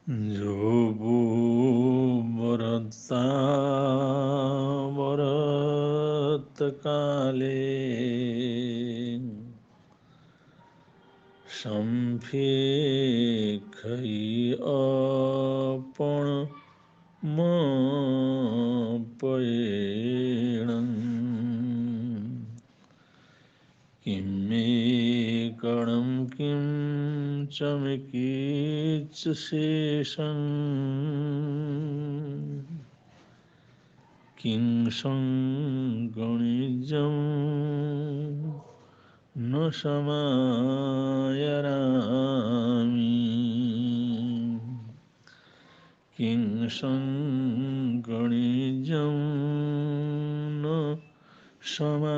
जो वो बरता बरत काले संफे खई आपण मपेणं किमेकणं किं चमकीच शेषं किं संगणिजं न समायरामि किं संगणिजं न समायरामि।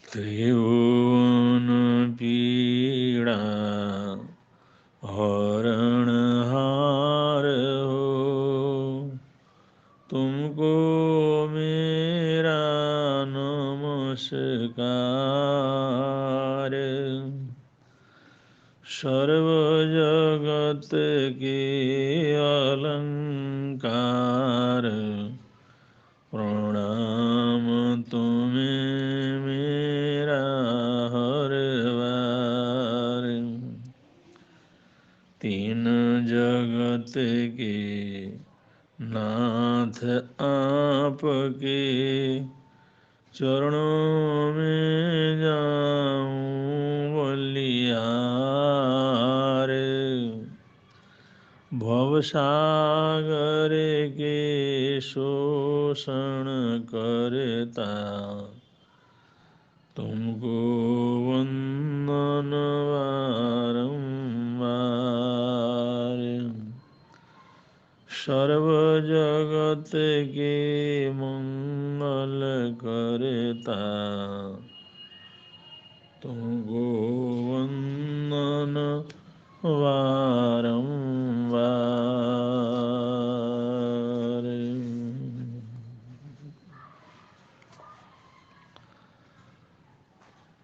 त्रिभुवन पीड़ा हरणहार हो तुमको मेरा नमस्कार। सर्व जगत के अलंकार प्रणाम तुम्हें मेरा हर बार। तीन जगत के नाथ आपके चरणों में जाऊं बलिहार। भवसागर के शोषण करता तुमको वंदन बारंबार। सर्व जगत के मंगल करता तुमको वंदन बारंबार।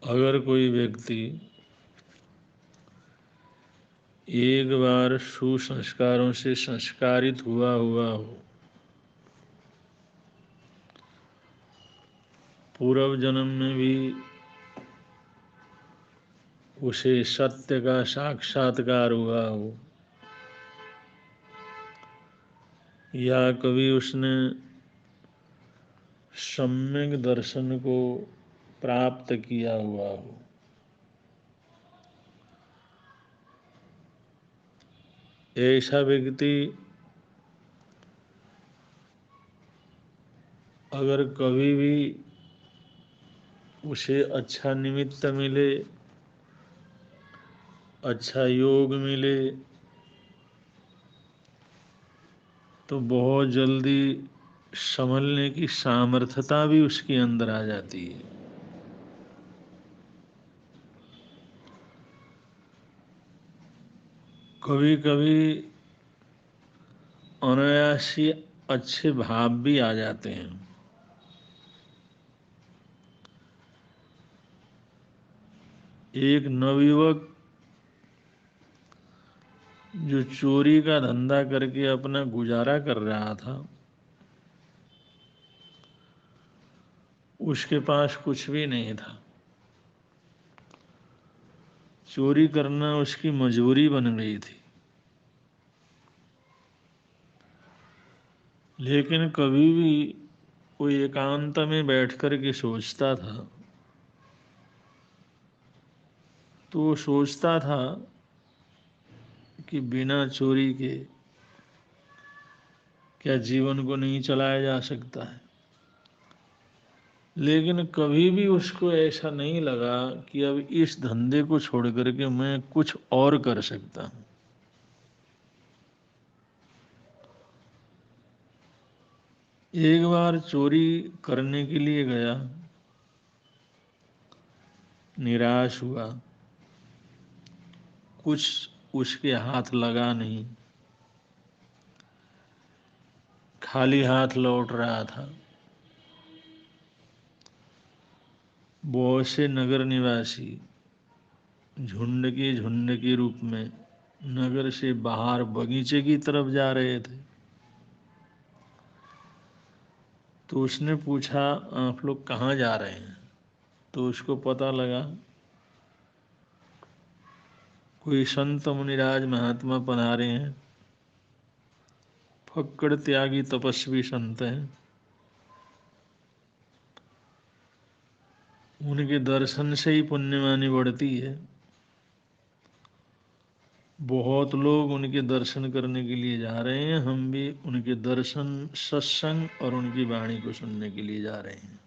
अगर कोई व्यक्ति एक बार सुसंस्कारों से संस्कारित हुआ हो, पूर्व जन्म में भी उसे सत्य का साक्षात्कार हुआ हो, या कभी उसने सम्यक दर्शन को प्राप्त किया हुआ हो, ऐसा व्यक्ति अगर कभी भी उसे अच्छा निमित्त मिले, अच्छा योग मिले, तो बहुत जल्दी संभलने की सामर्थ्यता भी उसके अंदर आ जाती है। कभी कभी अनायासी अच्छे भाव भी आ जाते हैं। एक नवयुवक जो चोरी का धंधा करके अपना गुजारा कर रहा था, उसके पास कुछ भी नहीं था। चोरी करना उसकी मजबूरी बन गई थी। लेकिन कभी भी वो एकांत में बैठ कर के सोचता था, तो वो सोचता था कि बिना चोरी के क्या जीवन को नहीं चलाया जा सकता है। लेकिन कभी भी उसको ऐसा नहीं लगा कि अब इस धंधे को छोड़ करके मैं कुछ और कर सकता हूँ। एक बार चोरी करने के लिए गया, निराश हुआ, कुछ उसके हाथ लगा नहीं, खाली हाथ लौट रहा था। बहुत से नगर निवासी झुंड के रूप में नगर से बाहर बगीचे की तरफ जा रहे थे। तो उसने पूछा, आप लोग कहाँ जा रहे हैं? तो उसको पता लगा कोई संत मुनिराज महात्मा पधारे हैं, फक्कड़ त्यागी तपस्वी संत हैं। उनके दर्शन से ही पुण्यवानी बढ़ती है। बहुत लोग उनके दर्शन करने के लिए जा रहे हैं, हम भी उनके दर्शन, सत्संग और उनकी वाणी को सुनने के लिए जा रहे हैं।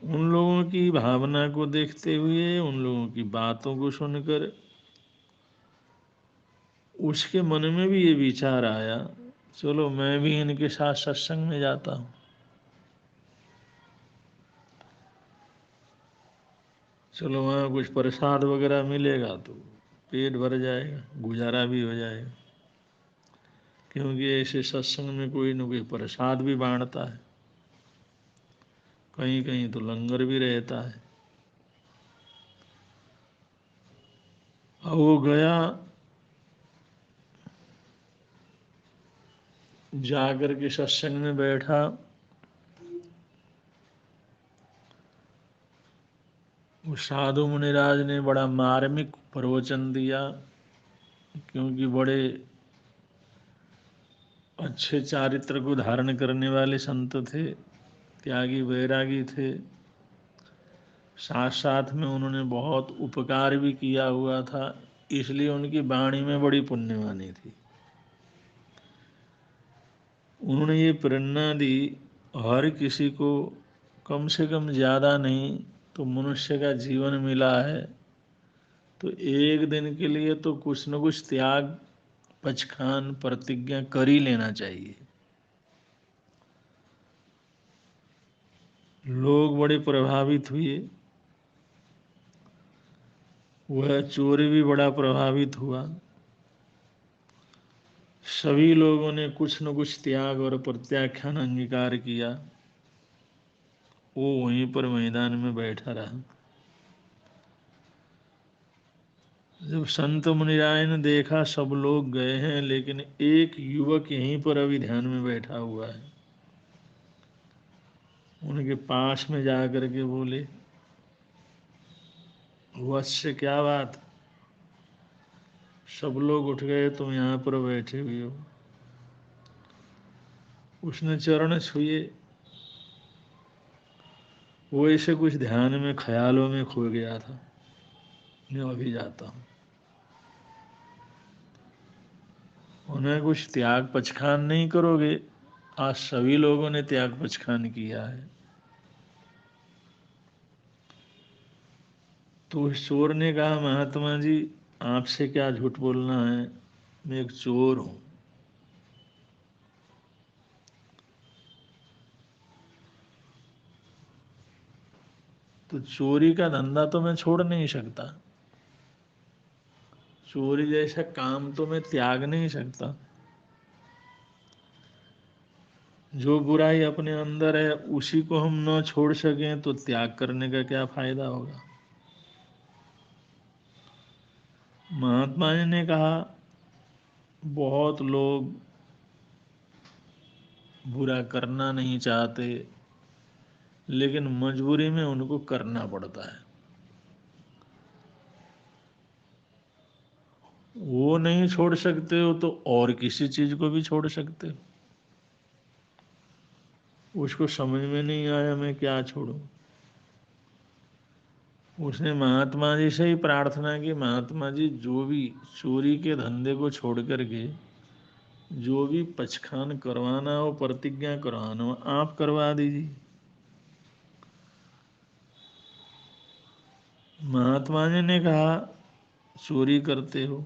उन लोगों की भावना को देखते हुए, उन लोगों की बातों को सुनकर उसके मन में भी ये विचार आया, चलो मैं भी इनके साथ सत्संग में जाता हूँ। चलो वहाँ कुछ प्रसाद वगैरह मिलेगा तो पेट भर जाएगा, गुजारा भी हो जाएगा। क्योंकि ऐसे सत्संग में कोई न कोई प्रसाद भी बांटता है, कहीं कहीं तो लंगर भी रहता है। और वो गया, जाकर के सत्संग में बैठा। उस साधु मुनिराज ने बड़ा मार्मिक प्रवचन दिया, क्योंकि बड़े अच्छे चारित्र को धारण करने वाले संत थे, त्यागी वैरागी थे। साथ साथ में उन्होंने बहुत उपकार भी किया हुआ था, इसलिए उनकी वाणी में बड़ी पुण्यवानी थी। उन्होंने ये प्रेरणा दी, हर किसी को कम से कम ज़्यादा नहीं तो मनुष्य का जीवन मिला है, तो एक दिन के लिए तो कुछ न कुछ त्याग, पचखान, प्रतिज्ञा कर ही लेना चाहिए। लोग बड़े प्रभावित हुए, वह चोर भी बड़ा प्रभावित हुआ। सभी लोगों ने कुछ न कुछ त्याग और प्रत्याख्यान अंगीकार किया। वो वहीं पर मैदान में बैठा रहा। जब संत मुनिराय ने देखा सब लोग गए हैं, लेकिन एक युवक यहीं पर अभी ध्यान में बैठा हुआ है, उनके पास में जा कर के बोले, वत्स क्या बात, सब लोग उठ गए, तुम यहाँ पर बैठे हुए हो। उसने चरण छुए, वो ऐसे कुछ ध्यान में, ख्यालों में खो गया था। मैं अभी जाता हूँ। उन्हें कुछ त्याग पचखान नहीं करोगे? आज सभी लोगों ने त्याग पचखान किया है। तो उस चोर ने कहा, महात्मा जी आपसे क्या झूठ बोलना है, मैं एक चोर हूं। तो चोरी का धंधा तो मैं छोड़ नहीं सकता, चोरी जैसा काम तो मैं त्याग नहीं सकता। जो बुराई अपने अंदर है उसी को हम न छोड़ सकें तो त्याग करने का क्या फायदा होगा। महात्मा जी ने कहा, बहुत लोग बुरा करना नहीं चाहते, लेकिन मजबूरी में उनको करना पड़ता है। वो नहीं छोड़ सकते हो तो और किसी चीज को भी छोड़ सकते हो। उसको समझ में नहीं आया मैं क्या छोड़ूं। उसने महात्मा जी से ही प्रार्थना की, महात्मा जी जो भी चोरी के धंधे को छोड़ करके जो भी पचखान करवाना हो, प्रतिज्ञा करवाना हो, आप करवा दीजिए। महात्मा जी ने कहा, चोरी करते हो,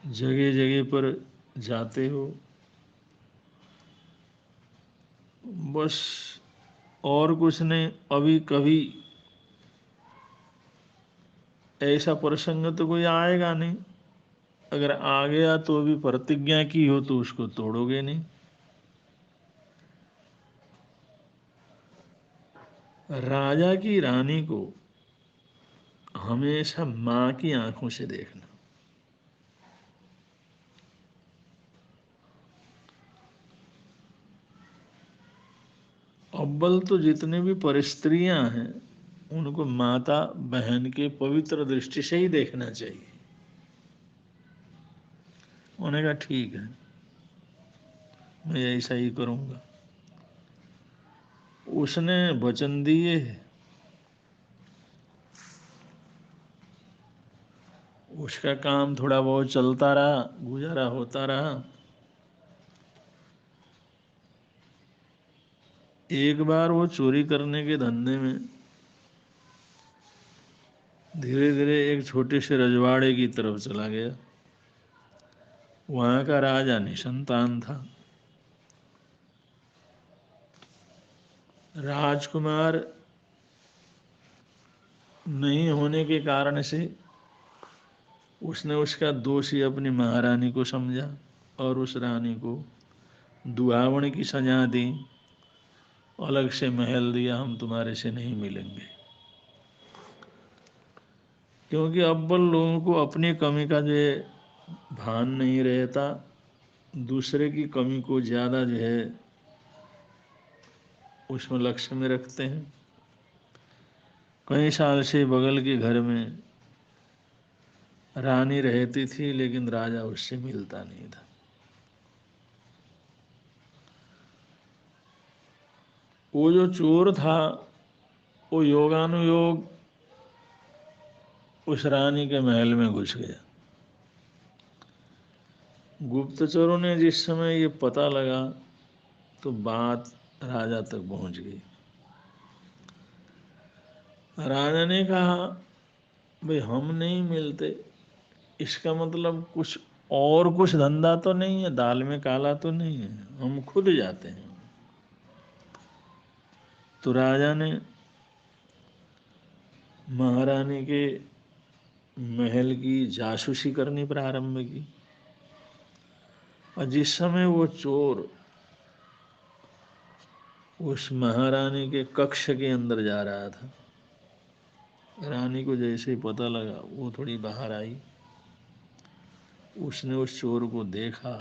जगह जगह पर जाते हो, बस और कुछ नहीं। अभी कभी ऐसा प्रसंग तो कोई आएगा नहीं, अगर आ गया तो भी प्रतिज्ञा की हो तो उसको तोड़ोगे नहीं। राजा की रानी को हमेशा माँ की आंखों से देखना। अव्वल तो जितने भी परिस्त्रियां हैं उनको माता बहन के पवित्र दृष्टि से ही देखना चाहिए। उन्होंने कहा ठीक है, मैं ऐसा ही करूंगा। उसने वचन दिए, उसका काम थोड़ा बहुत चलता रहा, गुजारा होता रहा। एक बार वो चोरी करने के धंधे में धीरे धीरे एक छोटे से रजवाड़े की तरफ चला गया। वहां का राजा निसंतान था। राजकुमार नहीं होने के कारण से उसने उसका दोषी अपनी महारानी को समझा और उस रानी को दुहावण की सजा दी, अलग से महल दिया, हम तुम्हारे से नहीं मिलेंगे। क्योंकि अव्वल लोगों को अपनी कमी का जो है भान नहीं रहता, दूसरे की कमी को ज़्यादा जो है उसमें लक्ष्य में रखते हैं। कई साल से बगल के घर में रानी रहती थी लेकिन राजा उससे मिलता नहीं था। वो जो चोर था वो योगानुयोग उस रानी के महल में घुस गया। गुप्तचरों ने जिस समय ये पता लगा तो बात राजा तक पहुंच गई। राजा ने कहा भाई हम नहीं मिलते, इसका मतलब कुछ और कुछ धंधा तो नहीं है, दाल में काला तो नहीं है, हम खुद जाते हैं। तो राजा ने महारानी के महल की जासूसी करनी प्रारंभ की। और जिस समय वो चोर उस महारानी के कक्ष के अंदर जा रहा था, रानी को जैसे ही पता लगा वो थोड़ी बाहर आई। उसने उस चोर को देखा।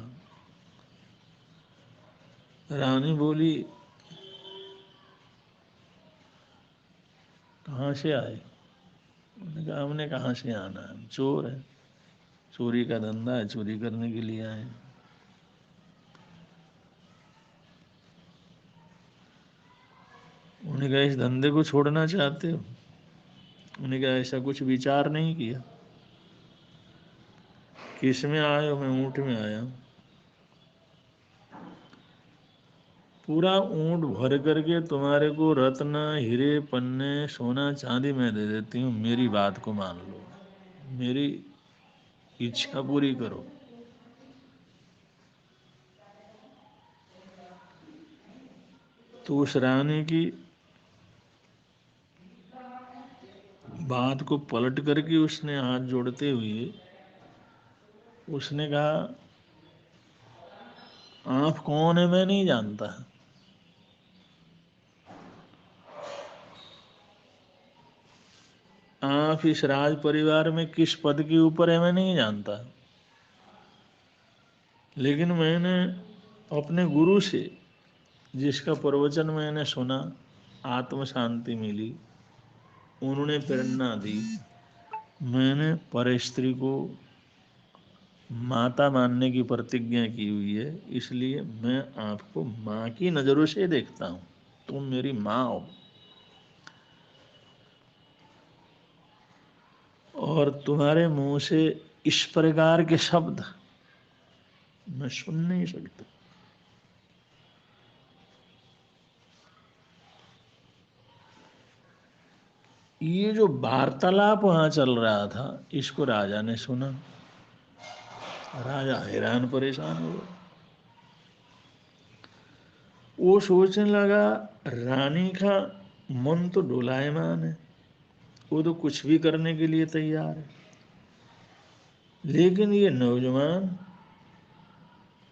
रानी बोली कहाँ से आए? उन्होंने कहा हमने कहाँ से आना है, चोर है, चोरी का धंधा है, चोरी करने के लिए आए। उन्होंने कहा इस धंधे को छोड़ना चाहते हो? उन्होंने कहा ऐसा कुछ विचार नहीं किया। किस में आए हो? मैं ऊँट में आया हूँ। पूरा ऊँट भर करके तुम्हारे को रत्न हीरे पन्ने सोना चांदी मैं दे देती हूँ, मेरी बात को मान लो, मेरी इच्छा पूरी करो। तो उस रानी की बात को पलट करके उसने हाथ जोड़ते हुए उसने कहा आप कौन है मैं नहीं जानता, आप इस राज परिवार में किस पद के ऊपर है मैं नहीं जानता, लेकिन मैंने अपने गुरु से जिसका प्रवचन मैंने सुना, आत्म शांति मिली, उन्होंने प्रेरणा दी, मैंने पर स्त्री को माता मानने की प्रतिज्ञा की हुई है, इसलिए मैं आपको माँ की नज़रों से देखता हूँ, तुम मेरी माँ हो। और तुम्हारे मुंह से इस प्रकार के शब्द मैं सुन नहीं सकता। ये जो वार्तालाप वहां चल रहा था इसको राजा ने सुना। राजा हैरान परेशान हो गया। वो सोचने लगा रानी का मन तो डोलायमान है, वो तो कुछ भी करने के लिए तैयार है, लेकिन ये नौजवान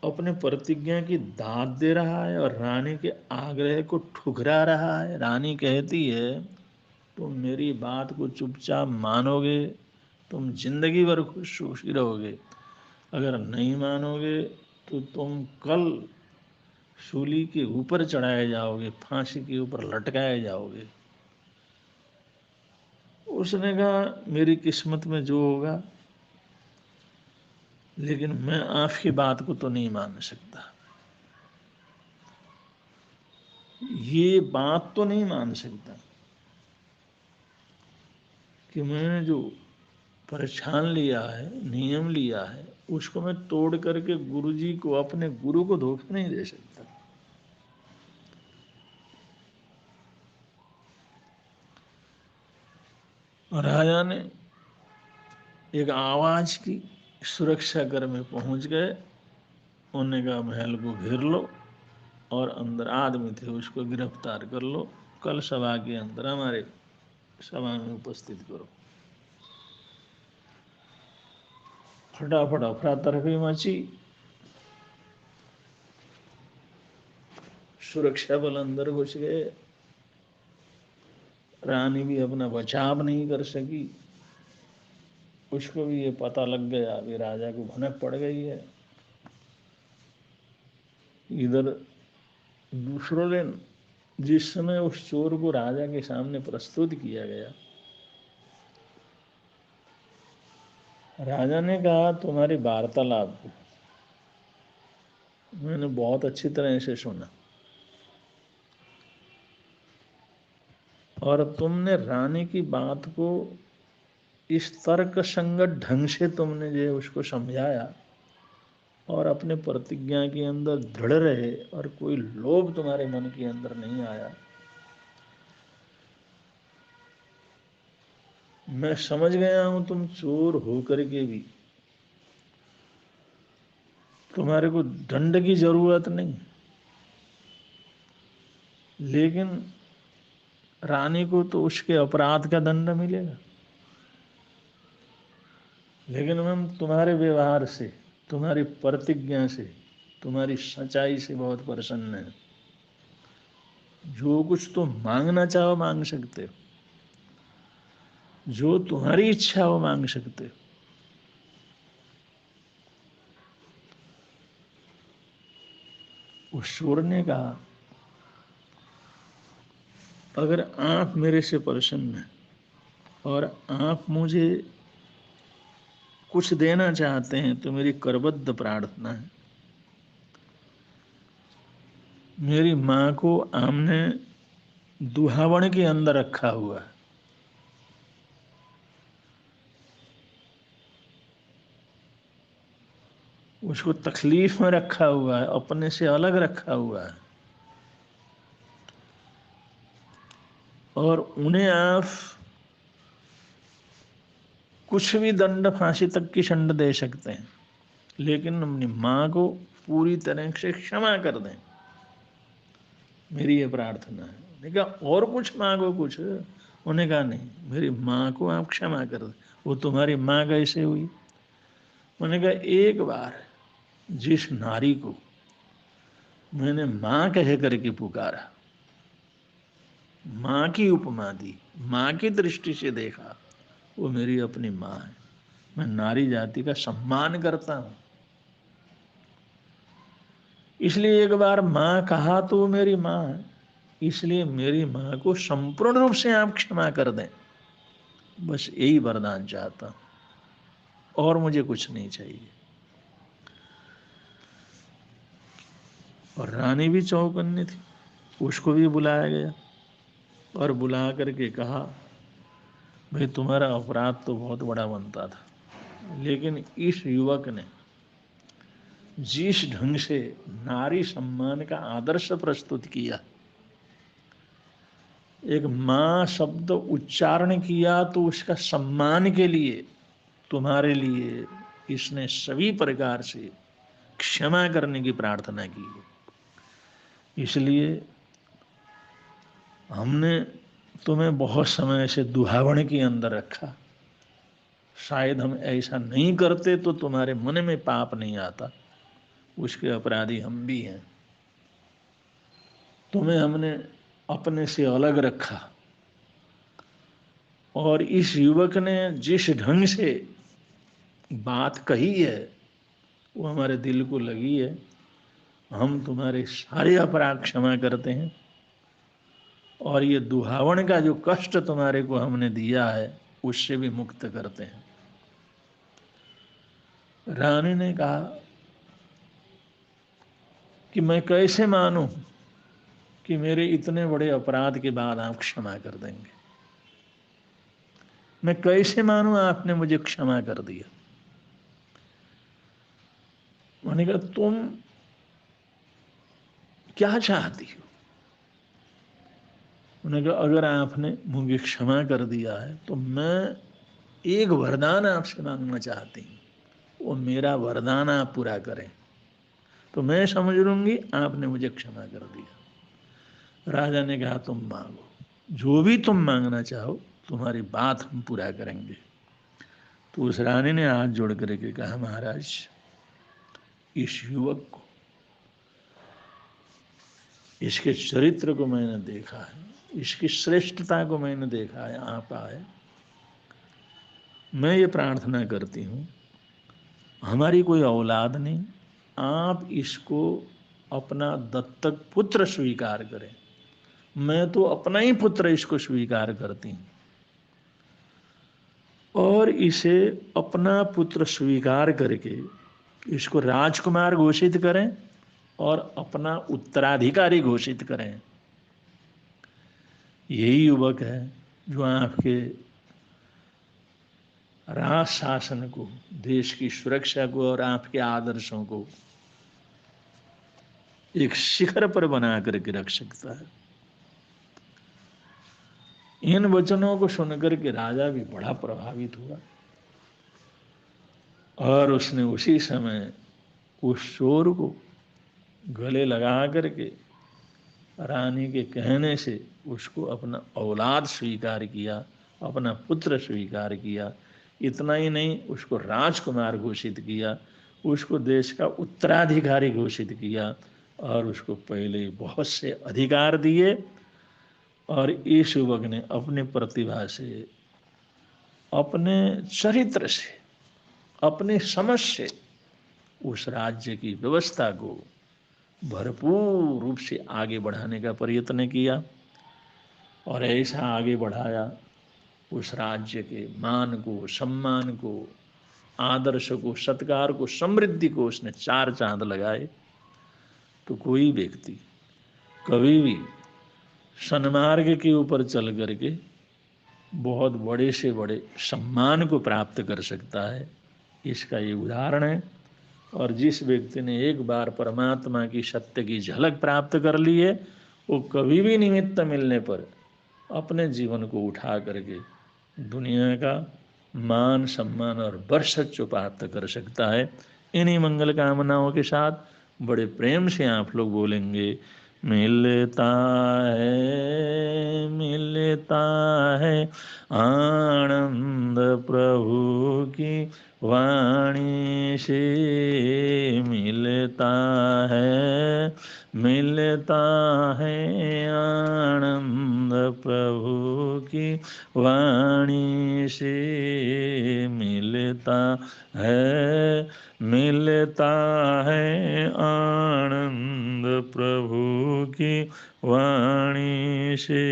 अपने प्रतिज्ञा की दाद दे रहा है और रानी के आग्रह को ठुकरा रहा है। रानी कहती है तुम मेरी बात को चुपचाप मानोगे, तुम जिंदगी भर खुशी रहोगे। अगर नहीं मानोगे तो तुम कल सूली के ऊपर चढ़ाए जाओगे, फांसी के ऊपर लटकाए जाओगे। उसने कहा मेरी किस्मत में जो होगा, लेकिन मैं आपकी बात को तो नहीं मान सकता। ये बात तो नहीं मान सकता कि मैंने जो पहचान लिया है, नियम लिया है, उसको मैं तोड़ करके गुरुजी को, अपने गुरु को धोखा नहीं दे सकता। राजा ने एक आवाज की, सुरक्षा कर्मी पहुंच गए। उन्होंने कहा महल को घेर लो और अंदर आदमी थे उसको गिरफ्तार कर लो, कल सभा के अंदर हमारे सभा में उपस्थित करो। फटाफट अफरा तफरी मची, सुरक्षा बल अंदर घुस गए। रानी भी अपना बचाव नहीं कर सकी। उसको भी ये पता लग गया, अभी राजा को भनक पड़ गई है। इधर दूसरों दिन जिस समय उस चोर को राजा के सामने प्रस्तुत किया गया, राजा ने कहा तुम्हारी वार्तालाप मैंने बहुत अच्छी तरह से सुना और तुमने रानी की बात को इस तर्क संगत ढंग से तुमने जो उसको समझाया और अपने प्रतिज्ञा के अंदर दृढ़ रहे और कोई लोभ तुम्हारे मन के अंदर नहीं आया। मैं समझ गया हूं तुम चोर होकर के भी तुम्हारे को दंड की जरूरत नहीं, लेकिन रानी को तो उसके अपराध का दंड मिलेगा। लेकिन हम तुम्हारे व्यवहार से, तुम्हारी प्रतिज्ञा से, तुम्हारी सच्चाई से बहुत प्रसन्न है। जो कुछ तुम मांगना चाहो मांग सकते हो, जो तुम्हारी इच्छा हो मांग सकते हो। उस चोर ने कहा अगर आप मेरे से प्रसन्न हैं और आप मुझे कुछ देना चाहते हैं तो मेरी करबद्ध प्रार्थना है, मेरी माँ को हमने दुहावण के अंदर रखा हुआ है। उसको तकलीफ में रखा हुआ है, अपने से अलग रखा हुआ है, और उन्हें आप कुछ भी दंड, फांसी तक की दंड दे सकते हैं, लेकिन अपनी माँ को पूरी तरह से क्षमा कर दें, मेरी ये प्रार्थना है। उन्हें कहा और कुछ मांगो कुछ? उन्हें कहा नहीं, मेरी माँ को आप क्षमा कर दें। वो तुम्हारी माँ कैसे हुई? उन्हें कहा एक बार जिस नारी को मैंने माँ कह करके पुकारा, माँ की उपमा दी, माँ की दृष्टि से देखा, वो मेरी अपनी माँ है। मैं नारी जाति का सम्मान करता हूँ, इसलिए एक बार माँ कहा तो वो मेरी माँ है, इसलिए मेरी माँ को संपूर्ण रूप से आप क्षमा कर दें। बस यही वरदान चाहता हूँ और मुझे कुछ नहीं चाहिए। और रानी भी चौकन्नी थी, उसको भी बुलाया गया और बुला करके कहा भाई तुम्हारा अपराध तो बहुत बड़ा बनता था, लेकिन इस युवक ने जिस ढंग से नारी सम्मान का आदर्श प्रस्तुत किया, एक माँ शब्द उच्चारण किया तो उसका सम्मान के लिए तुम्हारे लिए इसने सभी प्रकार से क्षमा करने की प्रार्थना की है। इसलिए हमने तुम्हें बहुत समय से दुहावण के अंदर रखा। शायद हम ऐसा नहीं करते तो तुम्हारे मन में पाप नहीं आता, उसके अपराधी हम भी हैं। तुम्हें हमने अपने से अलग रखा, और इस युवक ने जिस ढंग से बात कही है वो हमारे दिल को लगी है। हम तुम्हारे सारे अपराध क्षमा करते हैं, और ये दुहावण का जो कष्ट तुम्हारे को हमने दिया है उससे भी मुक्त करते हैं। रानी ने कहा कि मैं कैसे मानूं कि मेरे इतने बड़े अपराध के बाद आप क्षमा कर देंगे। मैं कैसे मानूं आपने मुझे क्षमा कर दिया। मैंने कहा तुम क्या चाहती हो। उन्होंने कहा अगर आपने मुझे क्षमा कर दिया है तो मैं एक वरदान आपसे मांगना चाहती हूँ, वो मेरा वरदान आप पूरा करें तो मैं समझ लूंगी आपने मुझे क्षमा कर दिया। राजा ने कहा तुम मांगो, जो भी तुम मांगना चाहो तुम्हारी बात हम पूरा करेंगे। तो उस रानी ने हाथ जोड़ करके कहा महाराज, इस युवक को, इसके चरित्र को मैंने देखा है, इसकी श्रेष्ठता को मैंने देखा है, आप आए। मैं ये प्रार्थना करती हूँ, हमारी कोई औलाद नहीं, आप इसको अपना दत्तक पुत्र स्वीकार करें। मैं तो अपना ही पुत्र इसको स्वीकार करती हूँ, और इसे अपना पुत्र स्वीकार करके इसको राजकुमार घोषित करें और अपना उत्तराधिकारी घोषित करें। यही युवक है जो आपके राज शासन को, देश की सुरक्षा को और आपके आदर्शों को एक शिखर पर बना करके रख सकता है। इन वचनों को सुनकर के राजा भी बड़ा प्रभावित हुआ, और उसने उसी समय उस चोर को गले लगा करके रानी के कहने से उसको अपना औलाद स्वीकार किया, अपना पुत्र स्वीकार किया। इतना ही नहीं, उसको राजकुमार घोषित किया, उसको देश का उत्तराधिकारी घोषित किया, और उसको पहले बहुत से अधिकार दिए। और इस युवक ने अपने प्रतिभा से, अपने चरित्र से, अपने समझ से उस राज्य की व्यवस्था को भरपूर रूप से आगे बढ़ाने का प्रयत्न किया, और ऐसा आगे बढ़ाया उस राज्य के मान को, सम्मान को, आदर्श को, सत्कार को, समृद्धि को उसने चार चांद लगाए। तो कोई व्यक्ति कभी भी सन्मार्ग के ऊपर चल करके बहुत बड़े से बड़े सम्मान को प्राप्त कर सकता है, इसका ये उदाहरण है। और जिस व्यक्ति ने एक बार परमात्मा की सत्य की झलक प्राप्त कर ली है, वो कभी भी निमित्त मिलने पर अपने जीवन को उठा करके दुनिया का मान, सम्मान और वर्चस्व प्राप्त कर सकता है। इन्हीं मंगल कामनाओं के साथ बड़े प्रेम से आप लोग बोलेंगे, मिलता मिलता है आनंद प्रभु की वाणी से, मिलता है आनंद प्रभु की वाणी से, मिलता है आनंद प्रभु की वाणी से।